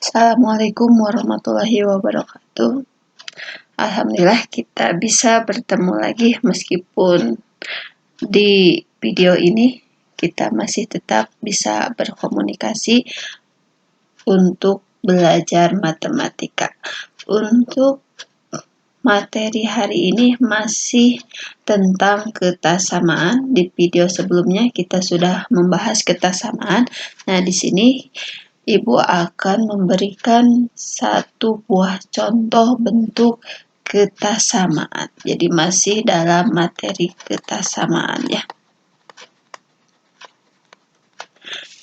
Assalamualaikum warahmatullahi wabarakatuh. Alhamdulillah kita bisa bertemu lagi meskipun di video ini kita masih tetap bisa berkomunikasi untuk belajar matematika. Untuk materi hari ini masih tentang ketasamaan. Di video sebelumnya kita sudah membahas ketasamaan. Nah, di sini Ibu akan memberikan satu buah contoh bentuk ketasamaan. Jadi masih dalam materi ketasamaan ya.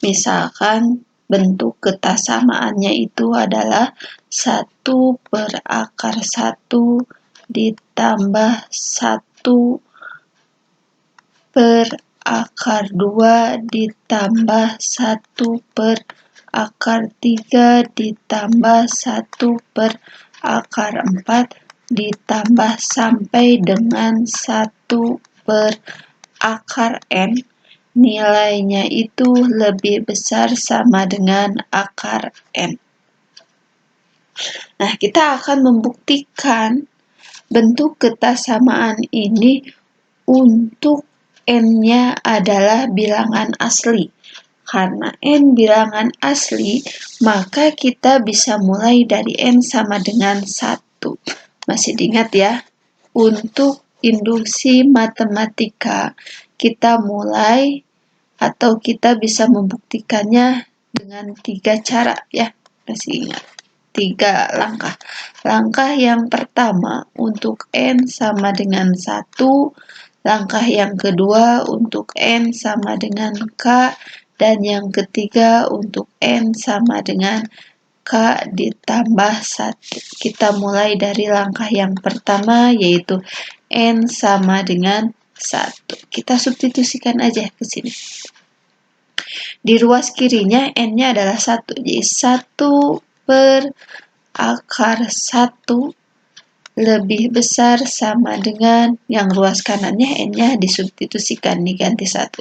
Misalkan bentuk ketasamaannya itu adalah 1/1 ditambah 1/2 ditambah 1/3 ditambah 1/4 ditambah sampai dengan 1/n. Nilainya itu lebih besar sama dengan akar n. Nah, kita akan membuktikan bentuk ketasamaan ini untuk n-nya adalah bilangan asli. Karena n bilangan asli, maka kita bisa mulai dari n sama dengan 1. Masih diingat ya? Untuk induksi matematika, kita mulai atau kita bisa membuktikannya dengan 3 cara ya. Masih ingat? 3 langkah. Langkah yang pertama untuk n sama dengan 1, langkah yang kedua untuk n sama dengan k, dan yang ketiga untuk n sama dengan k ditambah 1. Kita mulai dari langkah yang pertama, yaitu n sama dengan 1. Kita substitusikan aja ke sini. Di ruas kirinya n-nya adalah 1. Jadi 1/1 lebih besar sama dengan yang ruas kanannya n-nya disubstitusikan, diganti 1.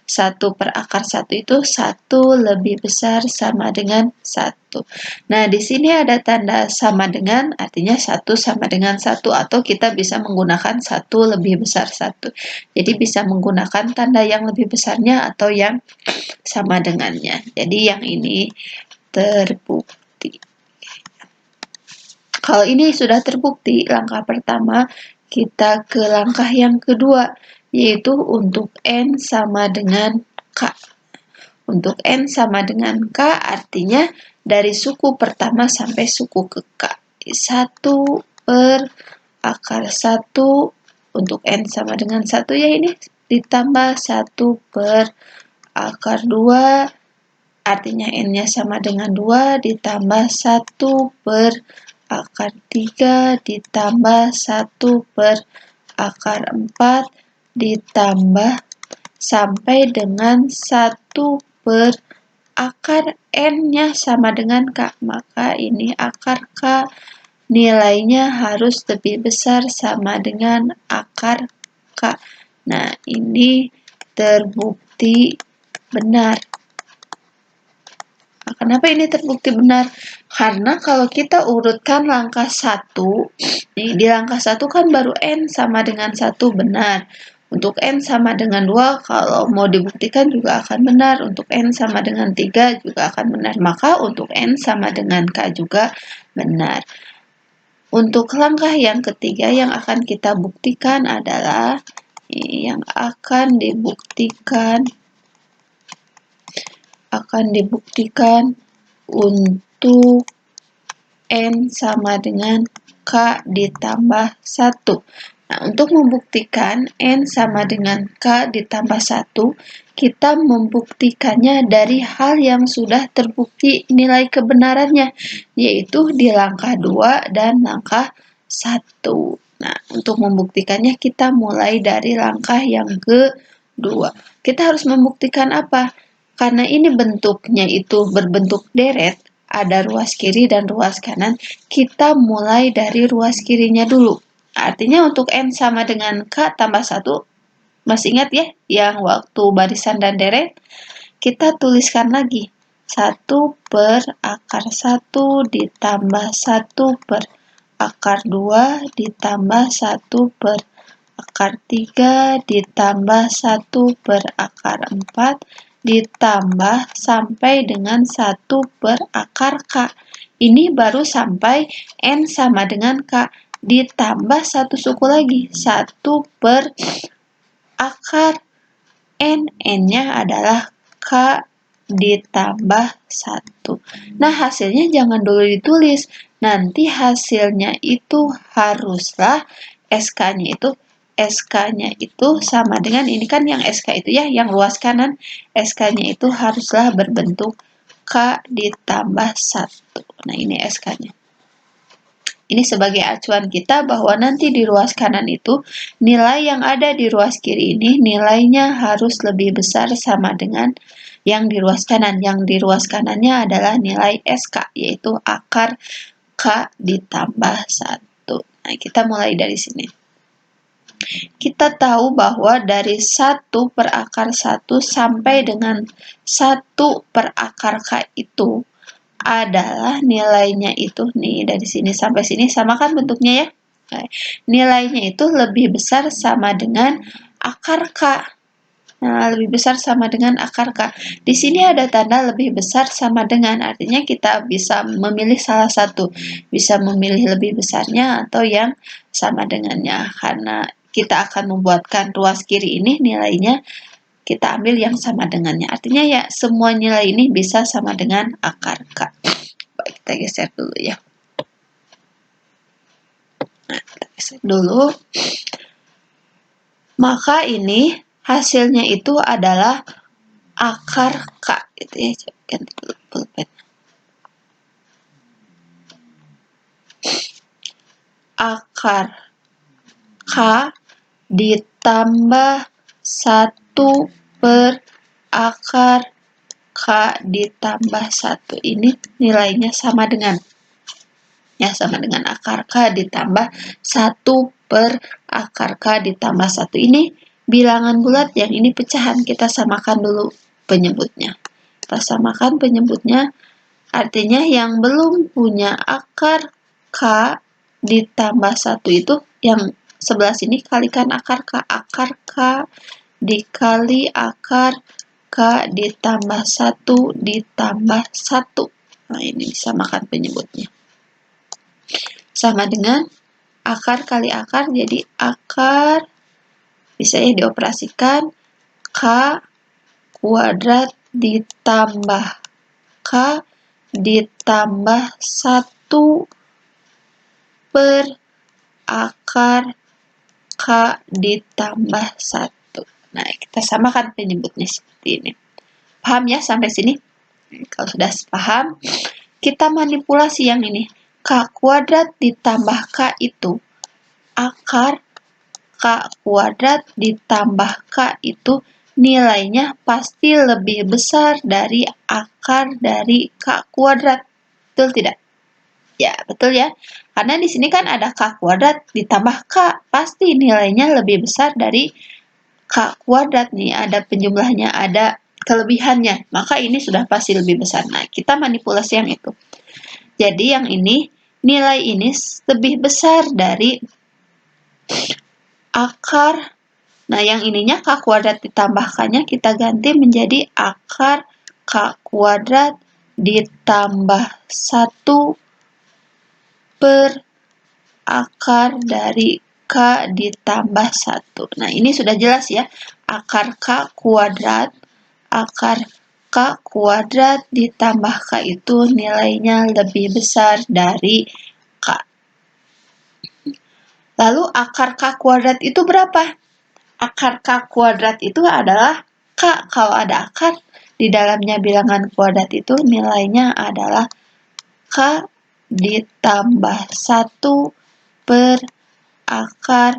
1/1 itu 1 lebih besar sama dengan 1. Nah, di sini ada tanda sama dengan, artinya 1 sama dengan 1, atau kita bisa menggunakan 1 lebih besar 1. Jadi bisa menggunakan tanda yang lebih besarnya atau yang sama dengannya. Jadi yang ini terbukti. Kalau ini sudah terbukti, langkah pertama, kita ke langkah yang kedua, yaitu untuk n sama dengan k. Untuk n sama dengan k artinya dari suku pertama sampai suku ke k. 1/1 untuk n sama dengan 1 ya ini, ditambah 1/2, artinya n-nya sama dengan 2, ditambah 1/3 ditambah 1/4 ditambah sampai dengan 1/akar n-nya sama dengan k. Maka ini akar k nilainya harus lebih besar sama dengan akar k. Nah, ini terbukti benar. Nah, kenapa ini terbukti benar? Karena kalau kita urutkan langkah 1, di langkah 1 kan baru n sama dengan 1 benar. Untuk n sama dengan 2, kalau mau dibuktikan juga akan benar. Untuk n sama dengan 3 juga akan benar. Maka untuk n sama dengan k juga benar. Untuk langkah yang ketiga yang akan kita buktikan adalah untuk n sama dengan k ditambah 1. Nah, untuk membuktikan n sama dengan k ditambah 1, kita membuktikannya dari hal yang sudah terbukti nilai kebenarannya, yaitu di langkah 2 dan langkah 1. Nah, untuk membuktikannya kita mulai dari langkah yang kedua. Kita harus membuktikan apa? Karena ini bentuknya itu berbentuk deret, ada ruas kiri dan ruas kanan, kita mulai dari ruas kirinya dulu. Artinya untuk n sama dengan k tambah 1, masih ingat ya yang waktu barisan dan deret? Kita tuliskan lagi 1 per akar 1 ditambah 1 per akar 2 ditambah 1 per akar 3 ditambah 1 per akar 4 ditambah sampai dengan 1 per akar K. Ini baru sampai N sama dengan K. Ditambah satu suku lagi, 1 per akar N. N-nya adalah K ditambah 1. Nah, hasilnya jangan dulu ditulis. Nanti hasilnya itu haruslah SK-nya itu sama dengan, ini kan yang SK itu ya, yang luas kanan. SK-nya itu haruslah berbentuk K ditambah 1. Nah, ini SK-nya. Ini sebagai acuan kita bahwa nanti di ruas kanan itu, nilai yang ada di ruas kiri ini, nilainya harus lebih besar sama dengan yang di ruas kanan. Yang di ruas kanannya adalah nilai SK, yaitu akar K ditambah 1. Nah, kita mulai dari sini. Kita tahu bahwa dari 1 per akar 1 sampai dengan 1 per akar K itu adalah nilainya itu nih, dari sini sampai sini sama kan bentuknya ya. Nah, nilainya itu lebih besar sama dengan akar K. Nah, lebih besar sama dengan akar K. Di sini ada tanda lebih besar sama dengan, artinya kita bisa memilih salah satu. Bisa memilih lebih besarnya atau yang sama dengannya. Karena kita akan membuatkan ruas kiri ini nilainya kita ambil yang sama dengannya. Artinya ya semua nilai ini bisa sama dengan akar K. Baik, kita geser dulu ya. Nah, kita geser dulu. Maka ini hasilnya itu adalah akar K. Gitu ya. Coba ganti dulu pulpen. Akar K ditambah 1 per akar K ditambah 1. Ini nilainya sama dengan, ya sama dengan akar K ditambah 1 per akar K ditambah 1. Ini bilangan bulat, yang ini pecahan. Kita samakan dulu penyebutnya. Kita samakan penyebutnya, artinya yang belum punya akar K ditambah 1 itu yang sebelah sini kalikan akar K. Akar K dikali akar K ditambah 1 ditambah 1. Nah, ini disamakan penyebutnya. Sama dengan akar kali akar, jadi akar bisa ya dioperasikan K kuadrat ditambah K ditambah 1 per akar K ditambah 1. Nah, kita samakan penyebutnya seperti ini. Paham ya sampai sini? Kalau sudah paham, kita manipulasi yang ini. K kuadrat ditambah K itu akar K kuadrat ditambah K itu nilainya pasti lebih besar dari akar dari K kuadrat. Betul tidak? Ya, betul ya. Karena di sini kan ada K kuadrat ditambah K. Pasti nilainya lebih besar dari K kuadrat nih. Ada penjumlahnya, ada kelebihannya. Maka ini sudah pasti lebih besar. Nah, kita manipulasi yang itu. Jadi yang ini, nilai ini lebih besar dari akar. Nah, yang ininya K kuadrat ditambah K-nya kita ganti menjadi akar K kuadrat ditambah 1 per akar dari K ditambah 1. Nah, ini sudah jelas ya. Akar K kuadrat ditambah K itu nilainya lebih besar dari K. Lalu akar K kuadrat itu berapa? Akar K kuadrat itu adalah K. Kalau ada akar, di dalamnya bilangan kuadrat itu nilainya adalah K ditambah 1 per akar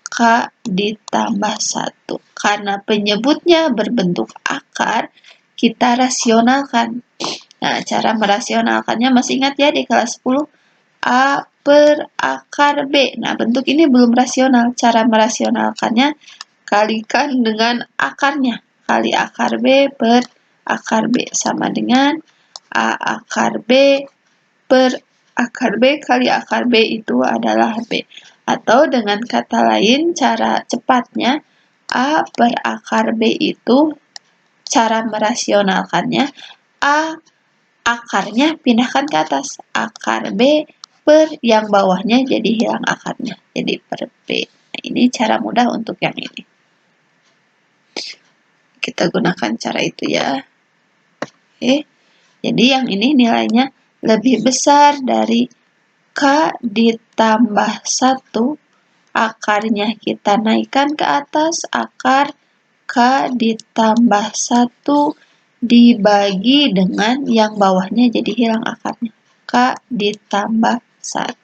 K ditambah 1. Karena penyebutnya berbentuk akar, kita rasionalkan. Nah, cara merasionalkannya masih ingat ya di kelas 10? A per akar B. Nah, bentuk ini belum rasional. Cara merasionalkannya, kalikan dengan akarnya. Kali akar B per akar B sama dengan A akar B per akar B kali akar B itu adalah B. Atau dengan kata lain, cara cepatnya, A per akar B itu, cara merasionalkannya, A akarnya pindahkan ke atas. Akar B per yang bawahnya jadi hilang akarnya. Jadi per B. Nah, ini cara mudah untuk yang ini. Kita gunakan cara itu ya. Oke. Jadi yang ini nilainya lebih besar dari K ditambah 1. Akarnya kita naikkan ke atas. Akar K ditambah 1 dibagi dengan yang bawahnya jadi hilang akarnya. K ditambah 1.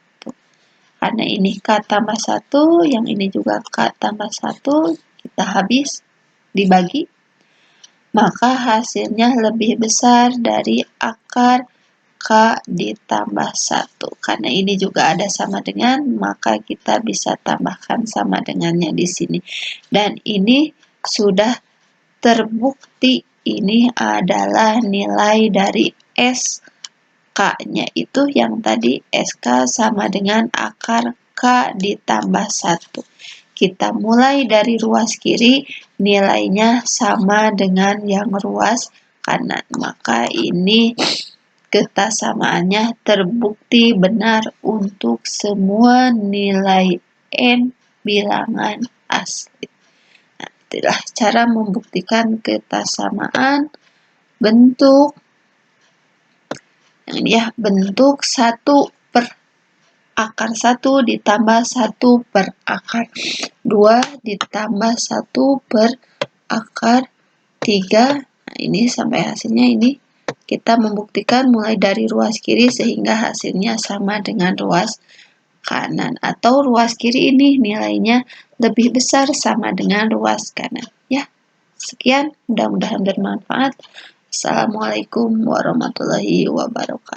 Karena ini K tambah 1, yang ini juga K tambah 1, kita habis dibagi. Maka hasilnya lebih besar dari akar K ditambah 1. Karena ini juga ada sama dengan, maka kita bisa tambahkan sama dengannya di sini. Dan ini sudah terbukti ini adalah nilai dari SK-nya itu yang tadi SK sama dengan akar K ditambah 1. Kita mulai dari ruas kiri, nilainya sama dengan yang ruas kanan. Maka ini ketasamaannya terbukti benar untuk semua nilai N bilangan asli. Nah, itulah cara membuktikan ketasamaan bentuk yang ini ya, bentuk 1 per akar 1 ditambah 1 per akar 2 ditambah 1 per akar 3. Nah, ini sampai hasilnya ini kita membuktikan mulai dari ruas kiri sehingga hasilnya sama dengan ruas kanan. Atau ruas kiri ini nilainya lebih besar sama dengan ruas kanan. Ya, sekian. Mudah-mudahan bermanfaat. Assalamualaikum warahmatullahi wabarakatuh.